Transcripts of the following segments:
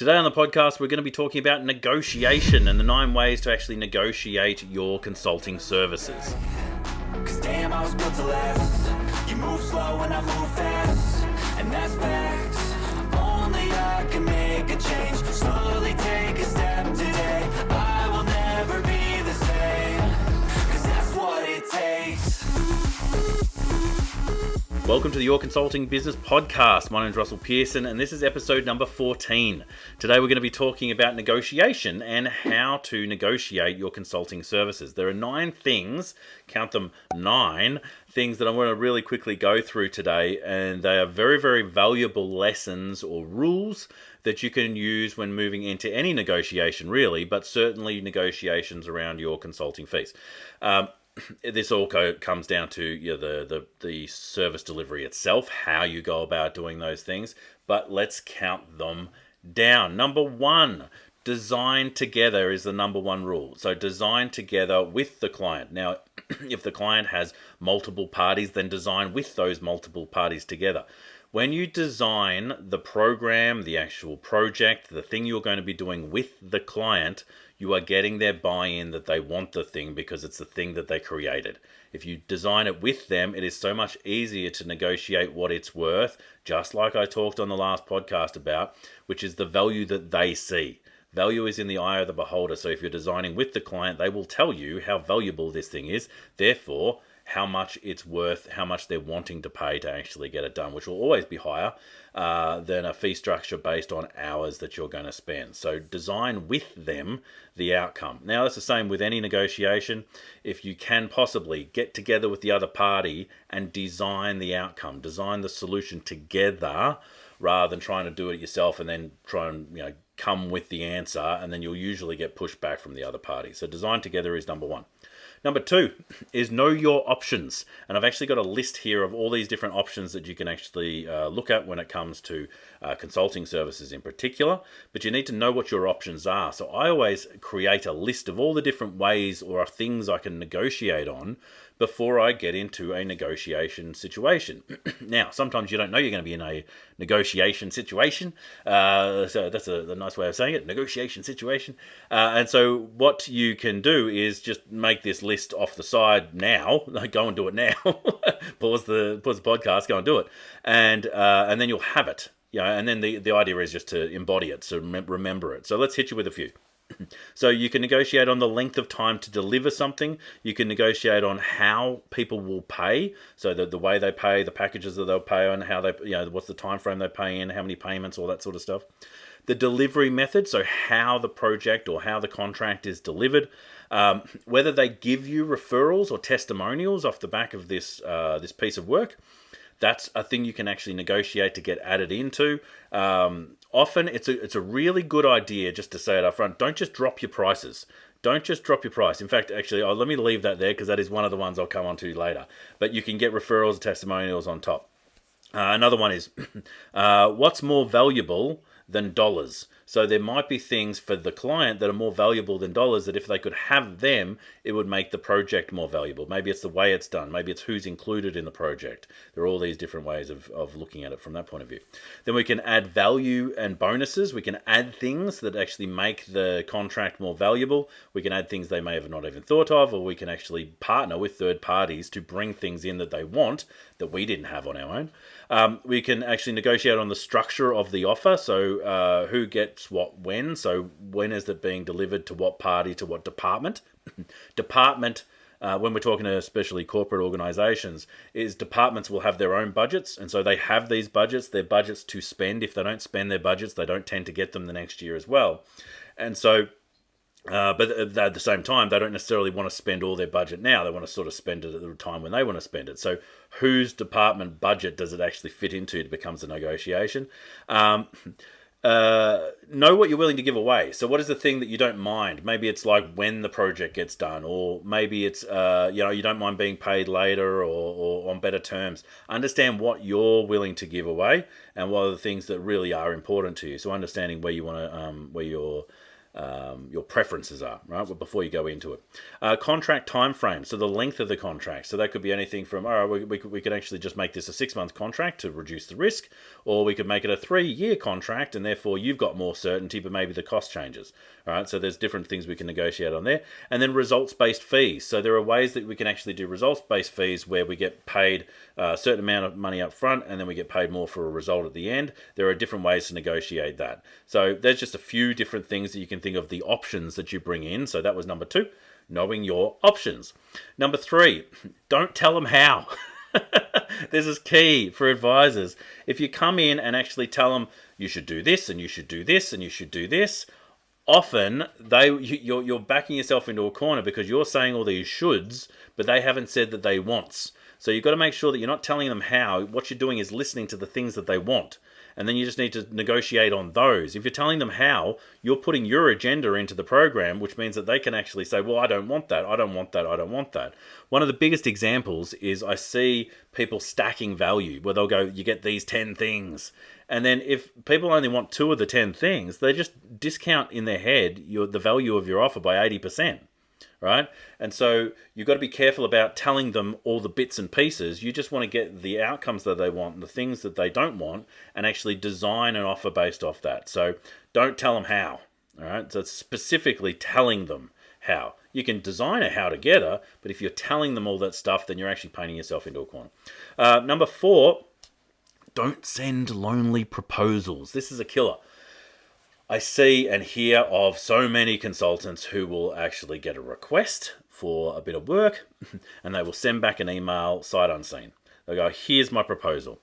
Today on the podcast, we're going to be talking about negotiation and the 9 ways to actually negotiate your consulting services. 'Cause damn, I was built to last. You move slow and I move fast, and that's facts. Only I can make a change. Slowly take a step today. I will never be the same, 'cause that's what it takes. Welcome to the Your Consulting Business Podcast. My name is Russell Pearson, and this is episode number 14. Today we're going to be talking about negotiation and how to negotiate your consulting services. There are 9 things, count them 9 things that I want to really quickly go through today, and they are very, very valuable lessons or rules that you can use when moving into any negotiation really, but certainly negotiations around your consulting fees. This all comes down to the service delivery itself, how you go about doing those things, but let's count them down. Number 1, design together is the number 1 rule. So design together with the client. Now, if the client has multiple parties, then design with those multiple parties together. When you design the program, the actual project, the thing you're going to be doing with the client, you are getting their buy-in that they want the thing because it's the thing that they created. If you design it with them, it is so much easier to negotiate what it's worth, just like I talked on the last podcast about, which is the value that they see. Value is in the eye of the beholder. So if you're designing with the client, they will tell you how valuable this thing is. Therefore, how much it's worth, how much they're wanting to pay to actually get it done, which will always be higher than a fee structure based on hours that you're going to spend. So design with them the outcome. Now, that's the same with any negotiation. If you can possibly get together with the other party and design the outcome, design the solution together rather than trying to do it yourself and then try and come with the answer, and then you'll usually get pushback from the other party. So design together is number 1. Number 2 is know your options. And I've actually got a list here of all these different options that you can actually look at when it comes to consulting services in particular. But you need to know what your options are. So I always create a list of all the different ways or things I can negotiate on before I get into a negotiation situation. Now, sometimes you don't know you're going to be in a negotiation situation. So that's a nice way of saying it, negotiation situation. And so what you can do is just make this list off the side now. Go and do it now. Pause the podcast, go and do it. And then you'll have it. And then the idea is just to embody it, so remember it. So let's hit you with a few. So you can negotiate on the length of time to deliver something. You can negotiate on how people will pay. So the way they pay, the packages that they'll pay on, how they, what's the time frame they pay in, how many payments, all that sort of stuff. The delivery method, so how the project or how the contract is delivered. Whether they give you referrals or testimonials off the back of this piece of work. That's a thing you can actually negotiate to get added into. Often it's a really good idea just to say it up front. Don't just drop your prices. Don't just drop your price. In fact, actually, let me leave that there because that is one of the ones I'll come on to later. But you can get referrals and testimonials on top. Another one is, what's more valuable than dollars? So there might be things for the client that are more valuable than dollars that if they could have them, it would make the project more valuable. Maybe it's the way it's done. Maybe it's who's included in the project. There are all these different ways of looking at it from that point of view. Then we can add value and bonuses. We can add things that actually make the contract more valuable. We can add things they may have not even thought of, or we can actually partner with third parties to bring things in that they want that we didn't have on our own. We can actually negotiate on the structure of the offer. So who gets what when. So when is it being delivered to what party, to what department? Department, when we're talking to especially corporate organizations, is departments will have their own budgets. And so they have these budgets, their budgets to spend. If they don't spend their budgets, they don't tend to get them the next year as well. And so but at the same time, they don't necessarily want to spend all their budget now. They want to sort of spend it at the time when they want to spend it. So whose department budget does it actually fit into? It becomes a negotiation. Know what you're willing to give away. So what is the thing that you don't mind? Maybe it's like when the project gets done, or maybe it's you don't mind being paid later or on better terms. Understand what you're willing to give away and what are the things that really are important to you. So understanding where you want to where your your preferences are, right? But before you go into it, contract time frame. So the length of the contract. So that could be anything from, all right, we could actually just make this a 6-month contract to reduce the risk, or we could make it a 3-year contract, and therefore you've got more certainty, but maybe the cost changes. All right. So there's different things we can negotiate on there, and then results-based fees. So there are ways that we can actually do results-based fees where we get paid a certain amount of money up front, and then we get paid more for a result at the end. There are different ways to negotiate that. So there's just a few different things that you can think of, the options that you bring in. So that was number 2, knowing your options. Number 3, don't tell them how. This is key for advisors. If you come in and actually tell them you should do this and you should do this and you should do this, often you're backing yourself into a corner because you're saying all these shoulds, but they haven't said that they wants. So you've got to make sure that you're not telling them how. What you're doing is listening to the things that they want. And then you just need to negotiate on those. If you're telling them how, you're putting your agenda into the program, which means that they can actually say, well, I don't want that, I don't want that, I don't want that. One of the biggest examples is I see people stacking value, where they'll go, you get these 10 things. And then if people only want 2 of the 10 things, they just discount in their head the value of your offer by 80%. Right? And so you've got to be careful about telling them all the bits and pieces. You just want to get the outcomes that they want and the things that they don't want, and actually design an offer based off that. So don't tell them how. All right? So it's specifically telling them how. You can design a how together, but if you're telling them all that stuff, then you're actually painting yourself into a corner. Number 4, don't send lonely proposals. This is a killer. I see and hear of so many consultants who will actually get a request for a bit of work and they will send back an email sight unseen. They'll go, here's my proposal.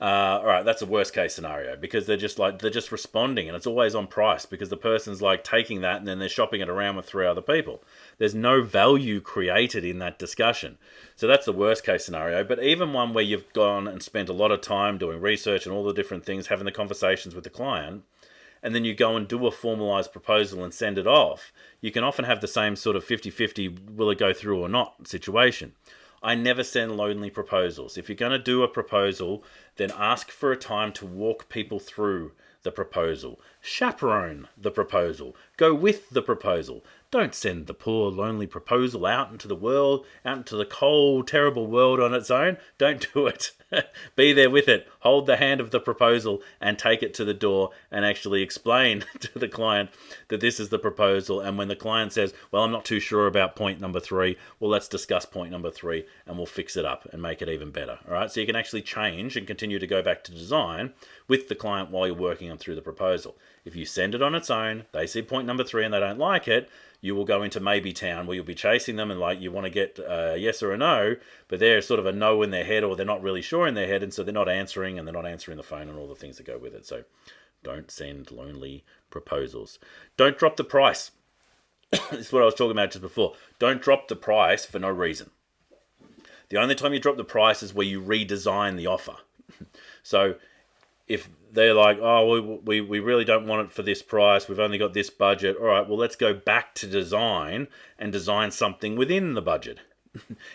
All right, that's a worst case scenario because they're just responding, and it's always on price because the person's like taking that and then they're shopping it around with 3 other people. There's no value created in that discussion. So that's the worst case scenario. But even one where you've gone and spent a lot of time doing research and all the different things, having the conversations with the client, and then you go and do a formalized proposal and send it off, you can often have the same sort of 50-50 will it go through or not situation. I never send lonely proposals. If you're going to do a proposal, then ask for a time to walk people through the proposal. Chaperone the proposal. Go with the proposal. Don't send the poor, lonely proposal out into the world, out into the cold, terrible world on its own. Don't do it. Be there with it. Hold the hand of the proposal and take it to the door and actually explain to the client that this is the proposal. And when the client says, well, I'm not too sure about point number 3, well, let's discuss point number 3 and we'll fix it up and make it even better. All right. So you can actually change and continue to go back to design with the client while you're working on through the proposal. If you send it on its own, they see point number 3 and they don't like it, you will go into maybe town where you'll be chasing them and like you want to get a yes or a no, but they're sort of a no in their head or they're not really sure in their head, and so they're not answering and they're not answering the phone and all the things that go with it. So don't send lonely proposals. Don't drop the price. This is what I was talking about just before. Don't drop the price for no reason. The only time you drop the price is where you redesign the offer. So if they're like, oh, we really don't want it for this price, we've only got this budget, all right, well, let's go back to design and design something within the budget.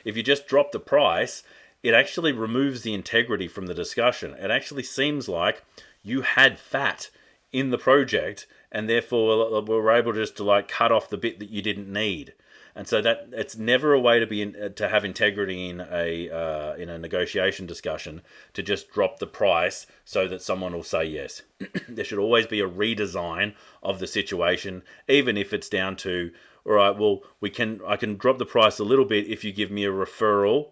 If you just drop the price, it actually removes the integrity from the discussion. It actually seems like you had fat in the project and therefore we're able just to like cut off the bit that you didn't need. And so that it's never a way to have integrity in a negotiation discussion to just drop the price so that someone will say yes. There should always be a redesign of the situation, even if it's down to, all right, well, I can drop the price a little bit if you give me a referral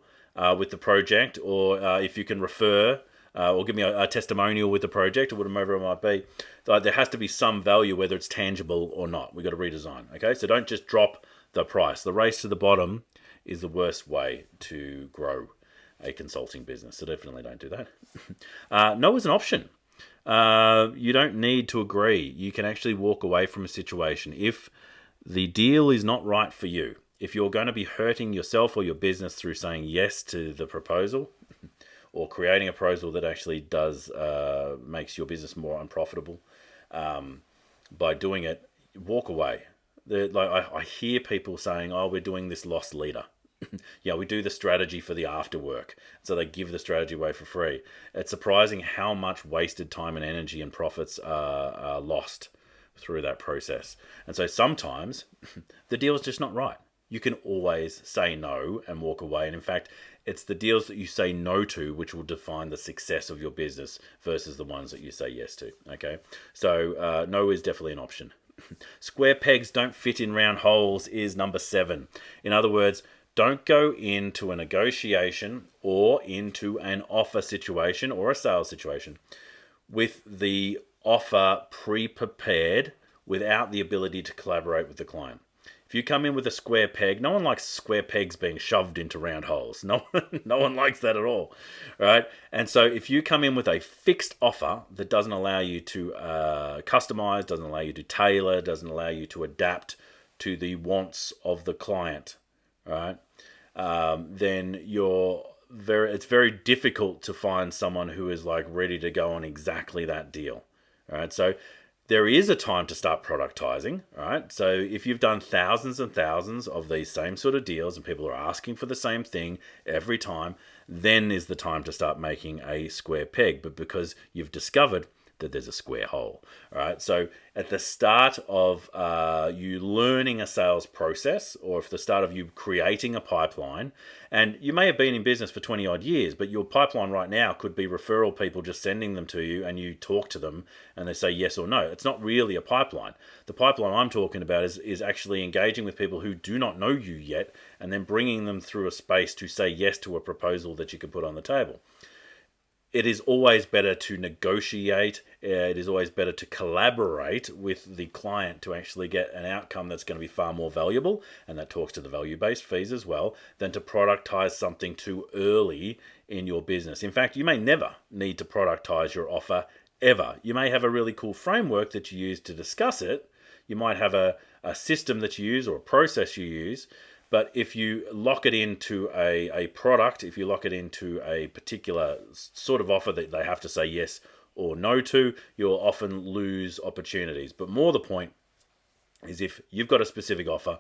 with the project, or if you can refer or give me a testimonial with the project, or whatever it might be. There has to be some value, whether it's tangible or not. We've got to redesign. Okay, so don't just drop the price. The race to the bottom is the worst way to grow a consulting business. So definitely don't do that. No is an option. You don't need to agree. You can actually walk away from a situation. If the deal is not right for you, if you're going to be hurting yourself or your business through saying yes to the proposal or creating a proposal that actually does makes your business more unprofitable, by doing it, walk away. I hear people saying, oh, we're doing this loss leader. Yeah, we do the strategy for the after work. So they give the strategy away for free. It's surprising how much wasted time and energy and profits are lost through that process. And so sometimes the deal's just not right. You can always say no and walk away. And in fact, it's the deals that you say no to which will define the success of your business versus the ones that you say yes to. Okay, so no is definitely an option. Square pegs don't fit in round holes is number 7. In other words, don't go into a negotiation or into an offer situation or a sales situation with the offer pre-prepared without the ability to collaborate with the client. If you come in with a square peg, no one likes square pegs being shoved into round holes. No one likes that at all, right? And so if you come in with a fixed offer that doesn't allow you to customize, doesn't allow you to tailor, doesn't allow you to adapt to the wants of the client, right? Then it's very difficult to find someone who is like ready to go on exactly that deal, right? So there is a time to start productizing, right? So if you've done thousands and thousands of these same sort of deals and people are asking for the same thing every time, then is the time to start making a square peg. But because you've discovered that there's a square hole, all right? So at the start of you learning a sales process, or at the start of you creating a pipeline, and you may have been in business for 20 odd years, but your pipeline right now could be referral people just sending them to you and you talk to them and they say yes or no. It's not really a pipeline. The pipeline I'm talking about is actually engaging with people who do not know you yet and then bringing them through a space to say yes to a proposal that you can put on the table. It is always better to negotiate. It is always better to collaborate with the client to actually get an outcome that's going to be far more valuable, and that talks to the value-based fees as well, than to productize something too early in your business. In fact, you may never need to productize your offer ever. You may have a really cool framework that you use to discuss it. You might have a system that you use or a process you use. But if you lock it into a product, if you lock it into a particular sort of offer that they have to say yes or no to, you'll often lose opportunities. But more the point is, if you've got a specific offer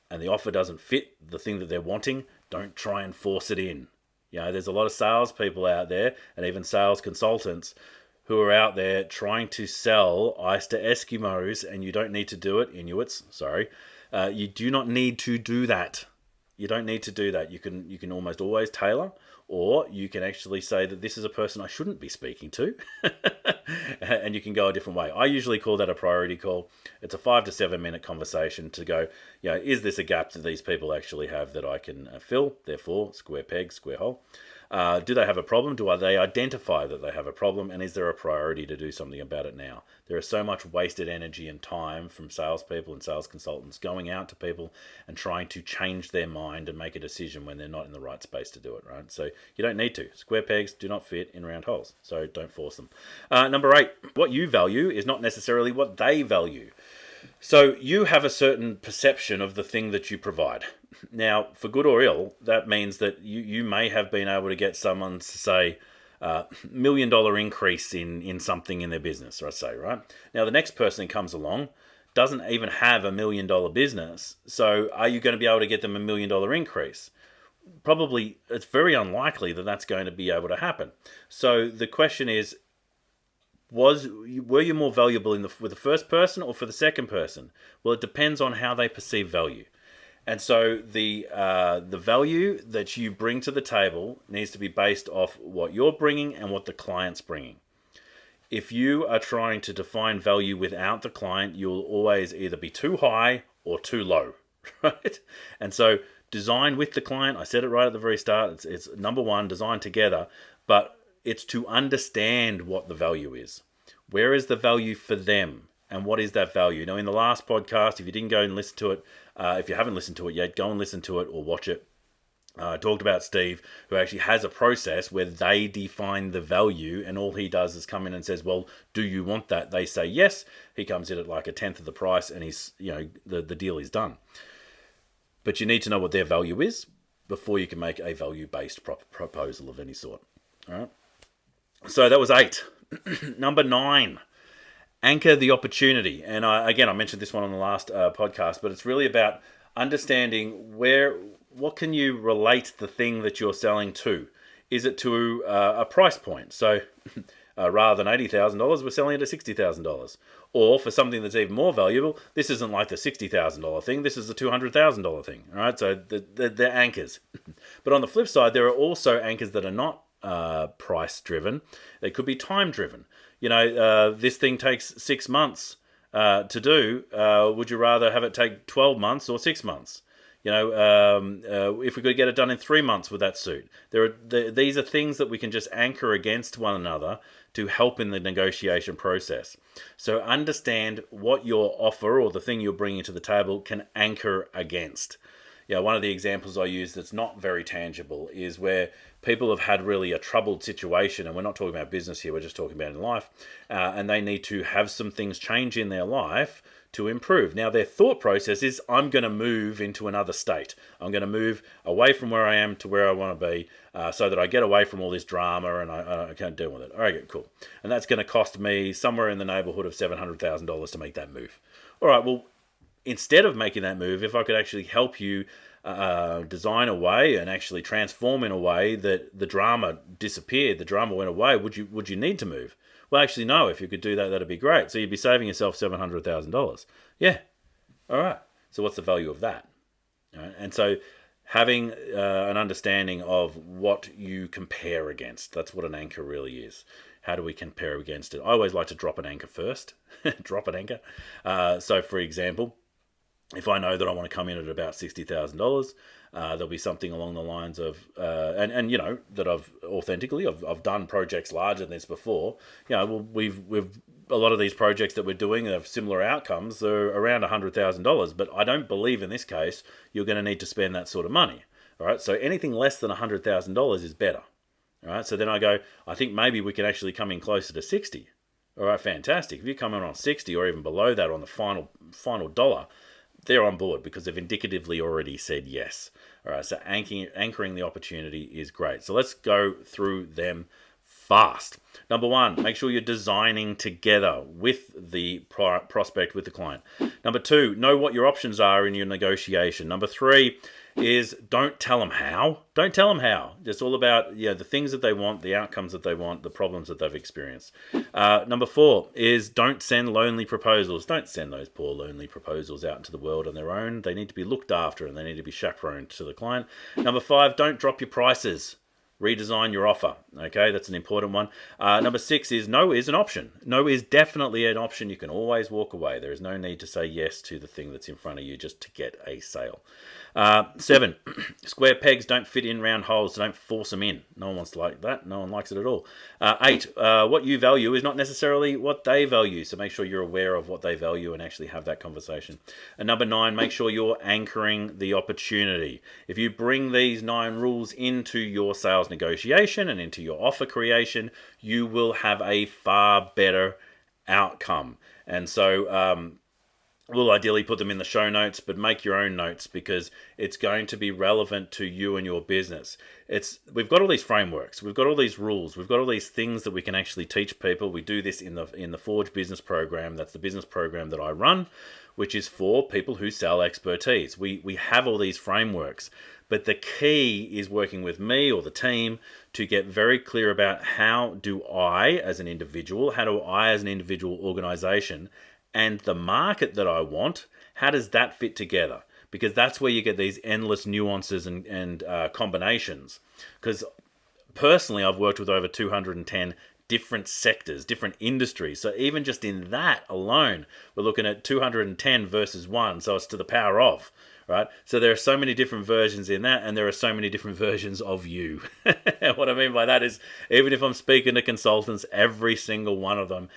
and the offer doesn't fit the thing that they're wanting, don't try and force it in. You know, there's a lot of salespeople out there and even sales consultants who are out there trying to sell ice to Eskimos, and you don't need to do it. Inuits, sorry. You do not need to do that. You don't need to do that. You can almost always tailor, or you can actually say that this is a person I shouldn't be speaking to, and you can go a different way. I usually call that a priority call. It's a 5 to 7 minute conversation to go, is this a gap that these people actually have that I can fill? Therefore, square peg, square hole. Do they have a problem? Do they identify that they have a problem? And is there a priority to do something about it now? There is so much wasted energy and time from salespeople and sales consultants going out to people and trying to change their mind and make a decision when they're not in the right space to do it, right? So you don't need to. Square pegs do not fit in round holes, so don't force them. Number 8, what you value is not necessarily what they value. So you have a certain perception of the thing that you provide. Now, for good or ill, that means that you may have been able to get someone to say $1 million increase in something in their business, let's say, right? Now, the next person comes along doesn't even have $1 million business. So are you going to be able to get them $1 million increase? Probably, it's very unlikely that that's going to be able to happen. So the question is, were you more valuable with the first person or for the second person? Well, it depends on how they perceive value. And so the value that you bring to the table needs to be based off what you're bringing and what the client's bringing. If you are trying to define value without the client, you'll always either be too high or too low, right? And so design with the client. I said it right at the very start. It's number 1, design together, but it's to understand what the value is. Where is the value for them? And what is that value? Now, in the last podcast, if you didn't go and listen to it, if you haven't listened to it yet, go and listen to it or watch it. I talked about Steve, who actually has a process where they define the value, and all he does is come in and says, well, do you want that? They say yes. He comes in at like 1/10 of the price, and the deal is done. But you need to know what their value is before you can make a value-based proposal of any sort. All right. So that was 8. Number 9, anchor the opportunity. And I mentioned this one on the last podcast, but it's really about understanding what can you relate the thing that you're selling to? Is it to a price point? So Rather than $80,000, we're selling it at $60,000. Or for something that's even more valuable, this isn't like the $60,000 thing, this is the $200,000 thing. All right, so they're anchors. But on the flip side, there are also anchors that are not price driven. They could be time driven. This thing takes 6 months to do. Would you rather have it take 12 months or 6 months? If we could get it done in 3 months, would that suit? These are things that we can just anchor against one another to help in the negotiation process. So understand what your offer or the thing you're bringing to the table can anchor against. One of the examples I use that's not very tangible is where people have had really a troubled situation, and we're not talking about business here, we're just talking about in life, and they need to have some things change in their life to improve. Now, their thought process is, I'm going to move into another state. I'm going to move away from where I am to where I want to be so that I get away from all this drama and I can't deal with it. All right, cool. And that's going to cost me somewhere in the neighborhood of $700,000 to make that move. All right, well, instead of making that move, if I could actually help you design a way and actually transform in a way that the drama disappeared, the drama went away, would you need to move? Well, actually, no. If you could do that, that'd be great. So you'd be saving yourself $700,000. Yeah. All right. So what's the value of that? All right. And so having an understanding of what you compare against, that's what an anchor really is. How do we compare against it? I always like to drop an anchor first. Drop an anchor. So, for example, if I know that I want to come in at about $60,000, there'll be something along the lines of, that I've done projects larger than this before. We've a lot of these projects that we're doing have similar outcomes. They're around $100,000, but I don't believe in this case you're going to need to spend that sort of money. All right, so anything less than $100,000 is better. All right, so then I go, I think maybe we can actually come in closer to 60. All right, fantastic. If you come in on 60 or even below that on the final dollar, they're on board because they've indicatively already said yes. All right, so anchoring the opportunity is great. So let's go through them fast. Number one, make sure you're designing together with the prospect, with the client. Number two, know what your options are in your negotiation. Number three is don't tell them how. Don't tell them how. It's all about the things that they want, the outcomes that they want, the problems that they've experienced. Number four is don't send lonely proposals. Don't send those poor lonely proposals out into the world on their own. They need to be looked after and they need to be chaperoned to the client. Number five, don't drop your prices. Redesign your offer. Okay, that's an important one. Number six is no is an option. No is definitely an option. You can always walk away. There is no need to say yes to the thing that's in front of you just to get a sale. 7, square pegs don't fit in round holes, so don't force them in. No one wants to like that. No one likes it at all. 8, what you value is not necessarily what they value, so make sure you're aware of what they value and actually have that conversation. And number 9, make sure you're anchoring the opportunity. If you bring these 9 rules into your sales negotiation and into your offer creation, you will have a far better outcome. And so we'll ideally put them in the show notes, but make your own notes because it's going to be relevant to you and your business. We've got all these frameworks, we've got all these rules, we've got all these things that we can actually teach people. We do this in the Forge Business Program. That's the business program that I run, which is for people who sell expertise. We have all these frameworks, but the key is working with me or the team to get very clear about how do I as an individual organization and the market that I want, how does that fit together? Because that's where you get these endless nuances and combinations. Because personally, I've worked with over 210 different sectors, different industries. So even just in that alone, we're looking at 210 versus 1. So it's to the power of, right? So there are so many different versions in that, and there are so many different versions of you. What I mean by that is, even if I'm speaking to consultants, every single one of them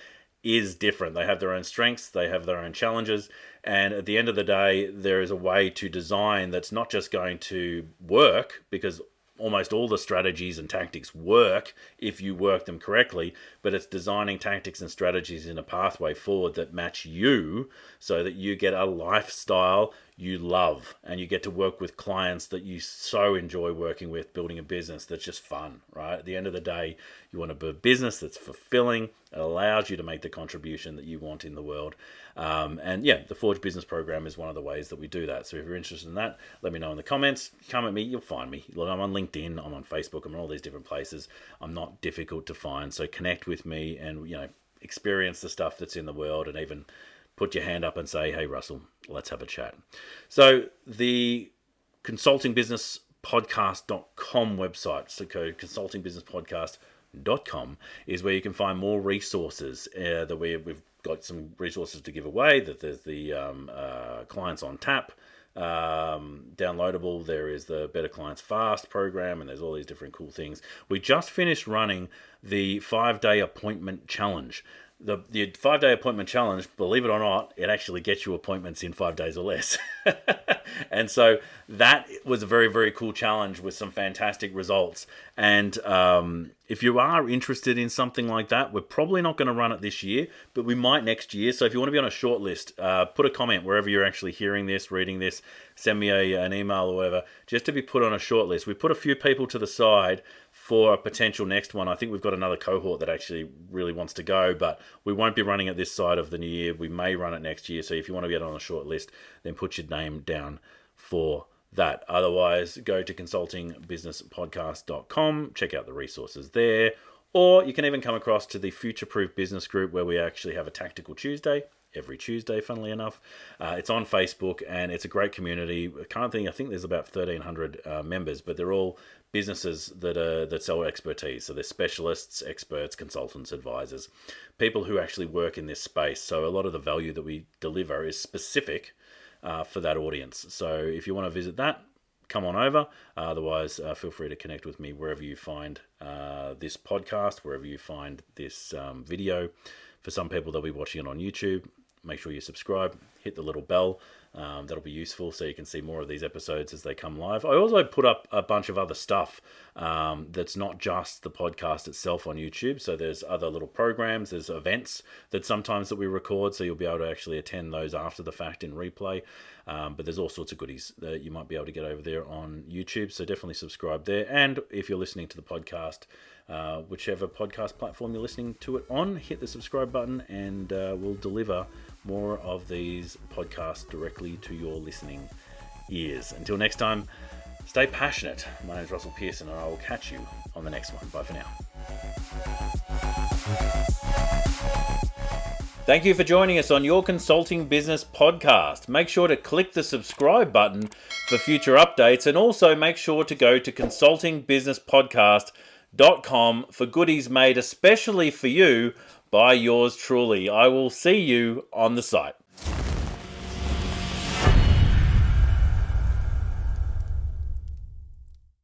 is different. They have their own strengths, they have their own challenges, and at the end of the day, there is a way to design that's not just going to work, because almost all the strategies and tactics work if you work them correctly, but it's designing tactics and strategies in a pathway forward that match you so that you get a lifestyle you love, and you get to work with clients that you so enjoy working with, building a business that's just fun, right? At the end of the day, you want to build a business that's fulfilling, it allows you to make the contribution that you want in the world. The Forge Business Program is one of the ways that we do that. So if you're interested in that, let me know in the comments. Come at me, you'll find me. Look, I'm on LinkedIn, I'm on Facebook, I'm on all these different places. I'm not difficult to find, so connect with me and experience the stuff that's in the world, and even put your hand up and say, hey, Russell, let's have a chat. So the consultingbusinesspodcast.com website, so go consultingbusinesspodcast.com, is where you can find more resources. That we've got some resources to give away, that there's the Clients on Tap downloadable. There is the Better Clients Fast program, and there's all these different cool things. We just finished running the 5-day appointment challenge. The 5-day appointment challenge, believe it or not, it actually gets you appointments in 5 days or less. And so that was a very, very cool challenge with some fantastic results. And if you are interested in something like that, we're probably not going to run it this year, but we might next year. So if you want to be on a short list, put a comment wherever you're actually hearing this, reading this, send me an email or whatever, just to be put on a short list. We put a few people to the side for a potential next one. I think we've got another cohort that actually really wants to go, but we won't be running it this side of the new year. We may run it next year. So if you want to get on a short list, then put your name down for that. Otherwise, go to consultingbusinesspodcast.com, check out the resources there, or you can even come across to the Future Proof Business Group, where we actually have a Tactical Tuesday every Tuesday, funnily enough. It's on Facebook, and it's a great community. Currently, I think there's about 1,300 members, but they're all businesses that sell expertise. So they're specialists, experts, consultants, advisors, people who actually work in this space. So a lot of the value that we deliver is specific for that audience. So if you want to visit that, come on over. Otherwise, feel free to connect with me wherever you find this podcast, wherever you find this video. For some people, they'll be watching it on YouTube. Make sure you subscribe, hit the little bell. That'll be useful so you can see more of these episodes as they come live. I also put up a bunch of other stuff that's not just the podcast itself on YouTube. So there's other little programs, there's events that sometimes that we record, so you'll be able to actually attend those after the fact in replay. But there's all sorts of goodies that you might be able to get over there on YouTube. So definitely subscribe there. And if you're listening to the podcast, whichever podcast platform you're listening to it on, hit the subscribe button, and we'll deliver more of these podcasts directly to your listening ears. Until next time, stay passionate. My name is Russell Pearson, and I will catch you on the next one. Bye for now. Thank you for joining us on Your Consulting Business Podcast. Make sure to click the subscribe button for future updates, and also make sure to go to consultingbusinesspodcast.com for goodies made especially for you by yours truly. I will see you on the site.